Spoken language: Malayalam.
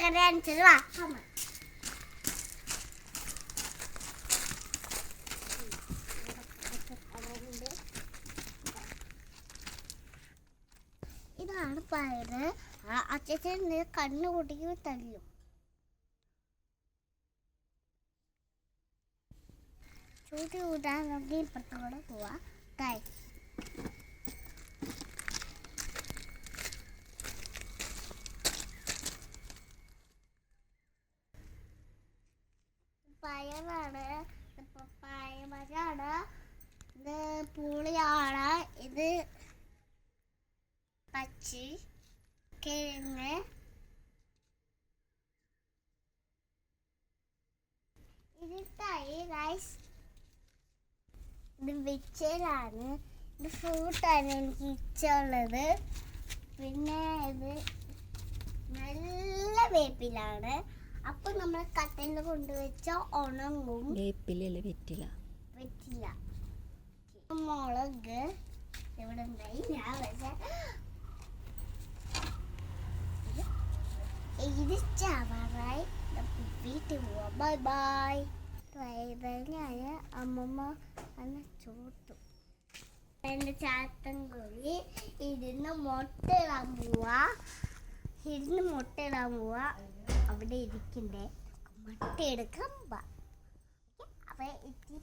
പച്ചക്കറി അണിച്ചത് വാ. ഇതാണ് പയറ്. അച്ഛൻ കണ്ണു കൂട്ടിക്ക് തല്ലും. ചൂട് കൂട്ടാൻ നമുക്ക് ഇപ്പുറത്തോടെ പോവാ. പയറാണ്, പയമരാണ്, ഇത് പുളിയാണ്, ഇത് പച്ചി കിഴങ്ങ്, ഇത് തൈ റൈസ്, ഇത് വെച്ചലാണ്, ഇത് ഫ്രൂട്ടാണ് എനിക്ക് ഇഷ്ടമുള്ളത്. പിന്നെ ഇത് നല്ല വേപ്പിലാണ്. അപ്പൊ നമ്മൾ കട്ടയിൽ കൊണ്ടുവച്ച ഉണങ്ങും. വേപ്പിലല്ലേ? വെറ്റില. മുളക് ഇവിടെ ഉണ്ടായി. ഞാൻ വെച്ച ഇത് ചവറായി. വീട്ടിൽ പോവാം. Bye bye. ഞാൻ അമ്മമ്മ അന്ന് ചോട്ടു എൻ്റെ ചാത്തൻ കോഴി ഇരുന്ന് മുട്ടയിടാൻ പോവാ. അവിടെ ഇരിക്കണ്ടേ, മുട്ട എടുക്കാൻ പോവാ. അപ്പൊ ഇത്തിരി